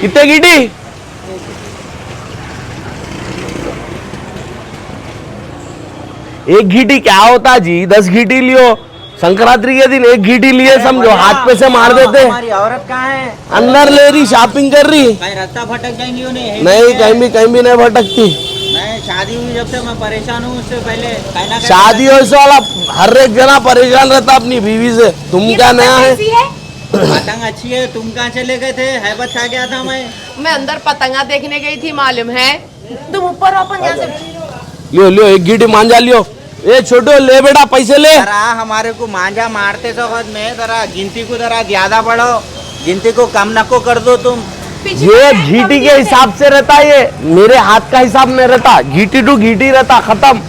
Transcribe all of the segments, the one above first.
कितने गीटी? एक घीटी क्या होता जी? 10 घीटी लियो। संक्रांति के दिन एक घीटी लिए समझो, हाथ पे से मार देते। हमारी औरत कहाँ है? अंदर ले रही, शॉपिंग कर रही। कहीं रास्ता भटक जाएंगी उन्हें? नहीं, कहीं भी नहीं भटकती। मैं शादी हुई जब से मैं परेशान हूँ, उससे पहले शादी हो इस वाला हर एक जना परेशान रहता अपनी बीवी से। तुम क्या नया है? पतंग अच्छी है, तुम कहाँ चले गए थे? हैबत खा गया था मैं अंदर पतंगा देखने गई थी, मालूम है? तुम ऊपर हो, अपन यहाँ से लियो एक गीटी मांझा लियो। ए छोटो ले बेटा, पैसे ले। जरा हमारे को मांझा मारते तो वक्त में जरा गिनती को जरा ज्यादा बढ़ो, गिनती को कम नको कर दो तुम। ये घीटी के हिसाब से रहता है, ये मेरे हाथ का हिसाब नहीं रहता। घीटी टू घीटी रहता, खत्म।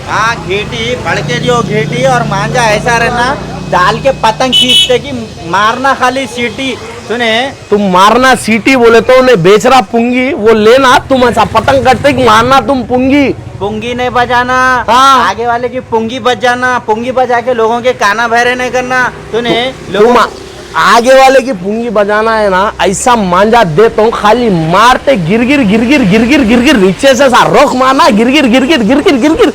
हाँ घीटी पढ़ के जो घीटी और मांझा ऐसा रहना, डाल के पतंग खींचते कि मारना खाली सीटी। सुने, तुम मारना सीटी बोले तो उन्हें बेच रहा पुंगी, वो लेना। तुम ऐसा पतंग करते कि मारना तुम पुंगी। पुंगी नहीं बजाना, हाँ। आगे वाले की पुंगी बज जाना। पुंगी बजा के लोगों के काना बहरे नहीं करना। तूने तुम आगे वाले की पुंगी बजाना है ना, ऐसा मांझा देता हूँ, खाली मारते गिर गिर गिर गिर गिर गिर गिर गिर नीचे से सा रोक मारना, गिर गिर गिर गिर गिर गिर गिर गिर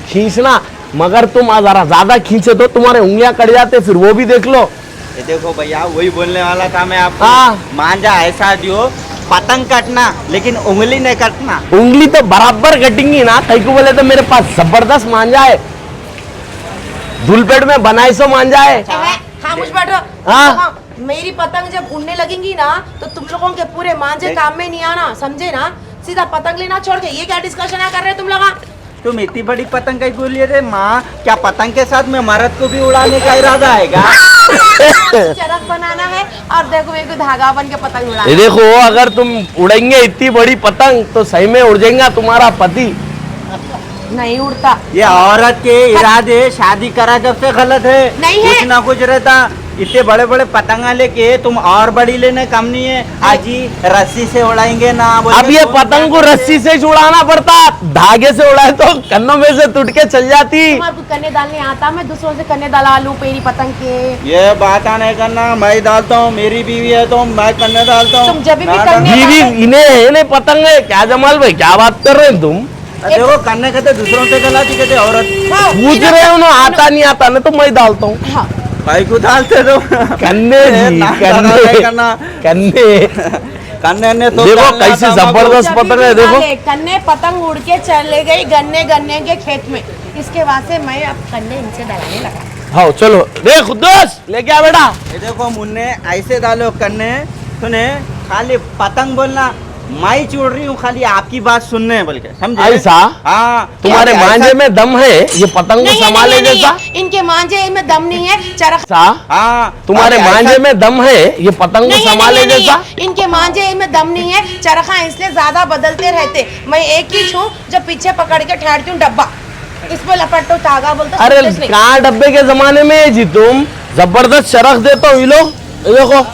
खींचना। मगर तुम जरा ज्यादा खींचे तो तुम्हारे उंगलियां कट जाते, फिर वो भी देख लो। ये देखो भैया, वही बोलने वाला था मैं आपको। हाँ। मांझा ऐसा दियो, पतंग कटना लेकिन उंगली नहीं कटना। उंगली तो बराबर कटेंगी ना। कहीं को बोले तो मेरे पास जबरदस्त मांझा है, धुलपेट में बनाई सो मांझा है। खामोश बैठो। हाँ। मेरी पतंग जब उड़ने लगेंगी ना, तो तुम लोगों के पूरे मांझे काम में नहीं आना, समझे ना? सीधा पतंग लेना छोड़ के ये क्या डिस्कशन कर रहे हो तुम लोग? तुम इतनी बड़ी पतंग कहीं बोलिए रे माँ? क्या पतंग के साथ में मर्द को भी उड़ाने का इरादा है क्या? चरख बनाना है और देखो एक धागा बन के पतंग उड़ाना। देखो, अगर तुम उड़ेंगे इतनी बड़ी पतंग तो सही में उड़ जाएगा तुम्हारा पति। नहीं उड़ता। ये औरत के इरादे शादी करा जब से गलत है। नहीं है। कुछ ना कुछ रहता। इतने बड़े बड़े पतंगा लेके तुम और बड़ी लेने कम नहीं है। आज ही रस्सी से उड़ाएंगे ना। अब ये पतंग को रस्सी से उड़ाना पड़ता, धागे से उड़ाए तो कन्नों में से टूट के चल जाती। तुम्हारे को कन्ने डालने आता? मैं दूसरों से कन्ने डाला लूं मेरी पतंग के? ये बात नहीं करना। मैं डालता हूँ, मेरी बीवी है तो मैं कन्ने डालता हूँ। तुम जब भी कन्ने बीवी इन्हें पतंग है क्या? जमाल भाई क्या बात कर रहे हैं तुम? देखो कन्ने कहते दूसरों से गलाती कहते औरत। पूछ रहे हो ना, आता नहीं आता ना तो मैं डालता हूँ। भाई को डालते तो कन्ने जी, कन्ने ने तो देखो कैसी जबरदस्त पतंग है। देखो कन्ने पतंग उड़ के चले गई गन्ने गन्ने के खेत में, इसके बाद से मैं अब कन्ने इनसे डराने लगा। हाँ चलो देख दोस्त लेके आ बेटा। ये देखो मुन्ने ऐसे डालो कन्ने, सुने खाली पतंग बोलना, मैं चुड़ रही हूँ खाली आपकी बात सुनने बल्कि, समझे? ऐसा? हाँ। तुम्हारे मांझे में दम है ये पतंग को संभाले जैसा? इनके मांझे में दम नहीं है, चरख। हाँ, तुम्हारे मांझे में दम है ये पतंग को संभाले जैसा? इनके मांझे में दम नहीं है, चरखा इसलिए ज्यादा बदलते रहते। मैं एक ही छू जो पीछे पकड़ के ठहरती हूँ डब्बा, इसमें लपटो धागा बोलते। अरे कहाँ डब्बे के जमाने में है जी तुम? जबरदस्त चरख देता हूँ। लो देखो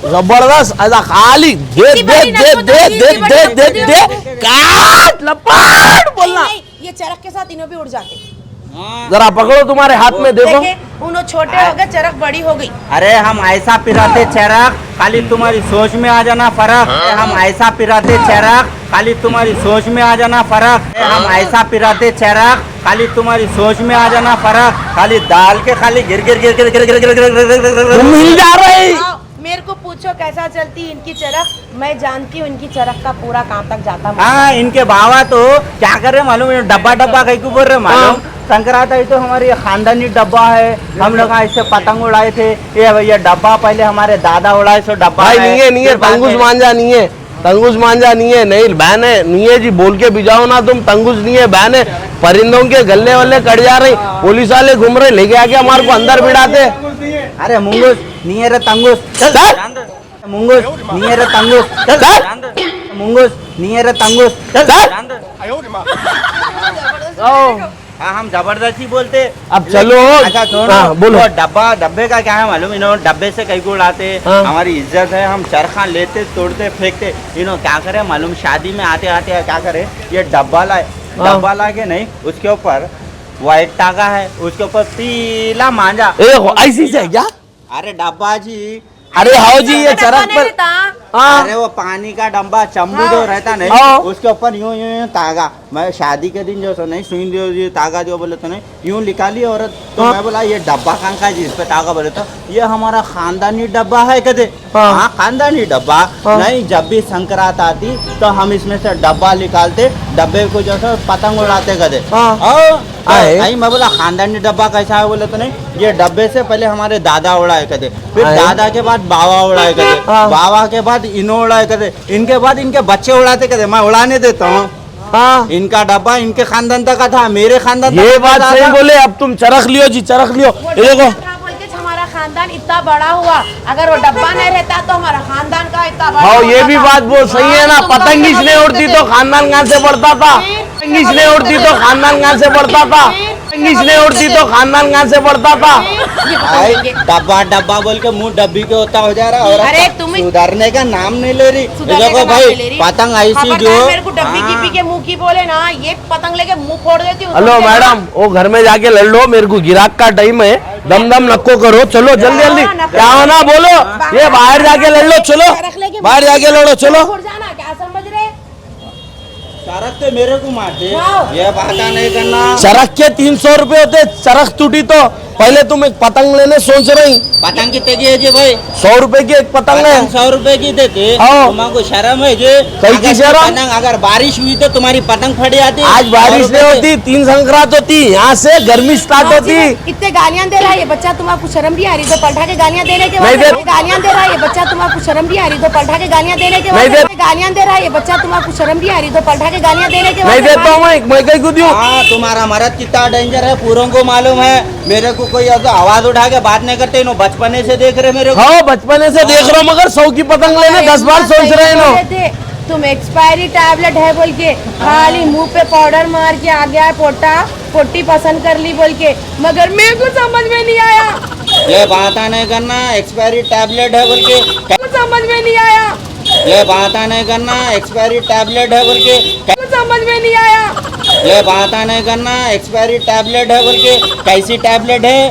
जबरदस्त ऐसा खाली दे दे दे दे दे दे दे दे काट लपट बोलना। ये चरख के साथ इन्हों भी उड़ जाते। जरा पकड़ो तुम्हारे हाथ में, देखो उन्हों छोटे हो गए, चरख बड़ी हो गई। अरे हम ऐसा पिराते चरख, खाली तुम्हारी सोच में आ जाना फर्क। हम ऐसा पिराते चरख, खाली तुम्हारी सोच में आ जाना फर्क। हम ऐसा पिराते चरख, खाली तुम्हारी सोच में आ जाना फर्क। खाली दाल के खाली गिर गिर गिर गिर गिर गिर गिर गिर मिल जा रहे। मेरे को पूछो कैसा चलती इनकी चरख, मैं जानती हूँ इनकी चरख का पूरा काम तक जाता। हाँ, इनके बाबा तो क्या कर रहे मालूम? डब्बा डब्बा कहीं को बोल रहे मालूम? संक्रांति तो हमारी खानदानी डब्बा है, हम लोग इससे पतंग उड़ाए थे। ये भैया डब्बा पहले हमारे दादा उड़ाए, सो डब्बा नहीं है तंगुस मांझा नहीं है, तंगुस मांझा नहीं है। नहीं बहन है, नहीं है जी, बोल के भिजाओ ना तुम। तंगुस नहीं है, बहन है। परिंदों के गले वल्ले कट जा रही, पुलिस वाले घूम रहे, लेके आके हमारे को अंदर बिठाते। अरे मुंगूस नहीं है रे तंगुस, मुंगूस नहीं है रे तंगुस, मुंगूस नहीं है रे तंगुस। हाँ, हम जबरदस्ती बोलते। अब चलो अच्छा सुनो, बोलो। डब्बे का क्या है मालूम? इन्होंने डब्बे से कहीं को उड़ाते। हमारी इज्जत है, हम चरखा लेते तोड़ते फेंकते। इन्हों क्या करे मालूम? शादी में आते आते क्या करे, ये डब्बा ला के नहीं, उसके ऊपर व्हाइट टाका है, उसके ऊपर पीला मांझा। ऐसी से क्या? अरे डब्बा जी अरे हाँ जी ये चरख पर हाँ अरे वो पानी का डब्बा चम्बू हाँ। जो रहता नहीं हाँ। उसके ऊपर यूं यूं यूं तागा, मैं शादी के दिन जो सो नहीं सुई दियो ये तागा जो बोले तो नहीं यूं निकाली औरत तो हाँ। मैं बोला ये डब्बा कहाँ का है जिस पे तागा बोले तो ये हमारा खानदानी डब्बा है कहते। हाँ। हाँ खानदानी डब्बा हाँ। नहीं, जब भी संक्रांत आती तो हम इसमें से डब्बा निकालते, डब्बे को जो है पतंग उड़ाते कहते। हाँ। आई नहीं मैं बोला खानदानी डब्बा कैसा है बोले तो नहीं, ये डब्बे से पहले हमारे दादा उड़ाए कहते, फिर आए। दादा के बाद बाबा उड़ाए कहते, हाँ। बाबा के बाद इनो उड़ाए कहते, इनके बाद इनके बच्चे उड़ाते कहते, मैं उड़ाने देता हूँ। हाँ इनका डब्बा इनके खानदान तक का था, मेरे खानदान ये तक का बात था। सही बोले। अब तुम चरख लियो जी, चरख लियो। ये देखो बोल के हमारा खानदान इतना बड़ा हुआ, अगर वो डब्बा नहीं रहता तो हमारा खानदान का इतना बड़ा हाँ ये होता भी था। बात बहुत सही है ना। हाँ, तुम पतंग तो इसने हमें उड़ती बोलते तो थे। खानदान कहाँ से बढ़ता था, पतंग इसने उड़ती तो खानदान कहाँ से बढ़ता था, पतंग इसने उड़ती तो खानदान कहाँ से बढ़ता था। ये आई बताएंगे। डब्बा डब्बा बोल के मुंह डब्बी के होता हो जा रहा है, और अरे तुम सुधारने का नाम नहीं ले रही। सुधारने देखो का नाम भाई नहीं ले रही। पतंग ऐसी खबरदार जो मेरे को डब्बी की पी के मुंह की बोले ना, ये पतंग लेके मुंह फोड़ देती हूँ। हेलो मैडम, वो घर में जाके लड़ लो, मेरे को गिराक का टाइम है। दम दम नक्को करो, चलो जल्दी जल्दी क्या होना बोलो। ये बाहर जाके लड़ लो, चलो बाहर जाके लड़ो, चलो। फोड़ जाना, क्या समझ रहे? चरख तो मेरे को मारते, वाह। ये बात नहीं करना। चरख के 300 रुपए होते, चरख टूटी तो पहले तुम एक पतंग लेने सोच रही। पतंग कितने की है जी भाई? 100 रुपए की एक पतंग है। 100 रुपए की देते, हाँ। तुम्हारे शर्म है जी? कहीं की अगर शर्म? पतंग अगर बारिश हुई तो तुम्हारी पतंग फट जाती। आज 100 बारिश रुपए नहीं की। होती, 3 संक्रांत होती, यहाँ से गर्मी स्टार्ट होती। इतने गालियां दे रहा है ये बच्चा, तुम्हारा शर्म भी आ रही तो पलटा के गालियां देने के नहीं बाद दे- गालियां दे रहा है ये बच्चा, तुम्हारा शर्म भी आ रही तो पलटा के गालियां देने के नहीं बाद दे- गालियां दे रहा है ये बच्चा, तुम्हारा शर्म भी आ रही तो पलटा के गालियां देने के बाद नहीं देता हूँ मैं कहीं को दूँ। हाँ तुम्हारा मर्द कितना डेंजर है पूरों को मालूम है। मेरे को कोई अगर आवाज उठा के बात नहीं करते, इन्हों बचपने से देख रहे मेरे को। हाँ बचपने से देख रहा हूँ, मगर 100 की पतंग लेने 10 बार सोच रहे हैं ना। तुम एक्सपायरी टैबलेट है बोल के खाली मुंह पे पाउडर मार के आ गया है, पोटा पोटी पसंद कर ली बोल के, मगर मेरे को समझ में नहीं आया, ये बात नहीं करना एक्सपायरी टैबलेट है बोल के, समझ में नहीं आया, ये बात नहीं करना एक्सपायरी टैबलेट है बोल के, समझ में नहीं आया। ये बात नहीं करना एक्सपायरी टैबलेट है बोल के, कैसी टैबलेट है?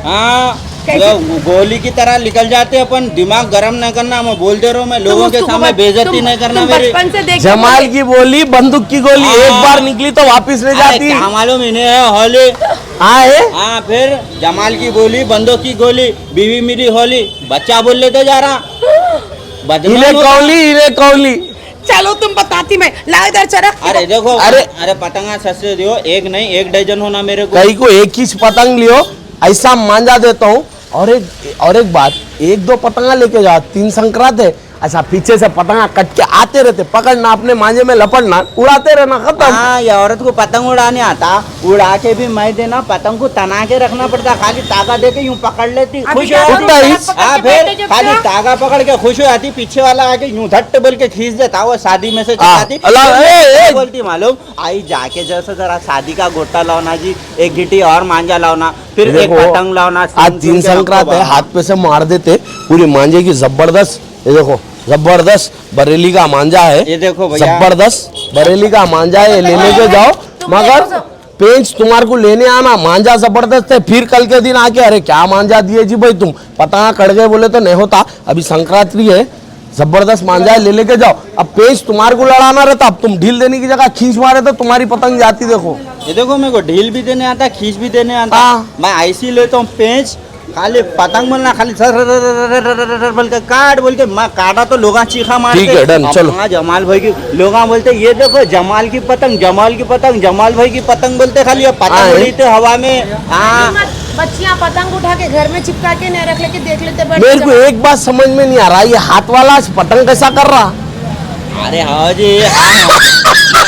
हाँ जो गोली की तरह निकल जाते अपन, दिमाग गरम नहीं करना, मैं बोल दे रहा हूँ, मैं लोगों के सामने बेइज्जती नहीं करना मेरी। बचपन से देख जमाल की बोली बंदूक की गोली, हाँ। एक बार निकली तो वापस नहीं अरे जाती। क्या मालूम इन्हें है होली। हाँ है। हाँ फिर जमाल की बोली बंदों की गोली, बीवी मेरी होली, बच्चा बोल लेते जा रहा बदनाम इन्हें होता। कौली, इन्हें कौली। चलो तुम बताती मैं, ला इधर चरख। अरे देखो अरे- अरे पतंगा सस्ते दियो, एक नहीं 1 डजन होना मेरे को। कहीं को एक ही पतंग लियो, ऐसा मांझा देता हूँ। और एक बात, 1-2 पतंगा लेके जाओ, 3 संक्रांत है, ऐसा पीछे से पतंगा कट के आते रहते, पकड़ना अपने मांझे में लपटना, उड़ाते रहना, खत्म। हाँ ये औरत को पतंग उड़ाने आता, उड़ा के भी मैं देना, पतंग को तना के रखना पड़ता, खाली तागा दे के यूं पकड़ लेती, अभी खुश क्या हो करूं, जाती। चरख पकड़ हाँ के फिर बैठे जब खाली तक। तागा पकड़ के खुश हो जाती, पीछे वाला आके यूं धट्ट बोल के खींच देता, वो शादी में से हाँ, चलाती। अल्लाह, फिर ए, क्या ए। बोलती मालूम, आई जाके जैसे जरा शादी का गोटा लाओना जी, एक गिट्टी और मांझा लाओना, फिर एक देखो, पतंग लाओना। आज 3 संक्रांत है, हाथ पे से मार देते पूरी मांझे की जबरदस्त। ये देखो जबरदस्त बरेली का मांझा है, ये देखो भैया। जबरदस्त बरेली का मांझा है, ये लेने के जाओ। मगर पेंच तुम्हारे को लेने आना, मांझा जबरदस्त है। फिर कल के दिन आके अरे क्या मांझा दिए जी भाई तुम, पतंगा कट गए बोले तो नहीं होता, अभी संक्रांति है, जबरदस्त मांझा है, ले लेके जाओ। अब पेंच तुम्हारे को लड़ाना रहता, अब तुम ढील देने की जगह खींच मारे तो तुम्हारी पतंग जाती। देखो ये देखो मेरे को ढील भी देने आता, खींच भी देने आता। हाँ। मैं ऐसी लेता हूँ पेंच, खाली पतंग बोलना, खाली सर बोल के काट बोल के, मैं काटा तो लोग चीखा मारते। ठीक है, डन, अब चलो। वहाँ जमाल भाई की लोग बोलते, ये देखो जमाल की पतंग, जमाल की पतंग, जमाल भाई की पतंग बोलते, खाली ये हाँ, पतंग उड़ी थे हवा में। हाँ बच्चियां पतंग उठा के घर में चिपका के नहीं रख लेके देख लेते मेरे को एक बात समझ में नहीं आ रहा, ये हाथ वाला आज पतंग कैसा कर रहा। अरे हाँ जी हाँ।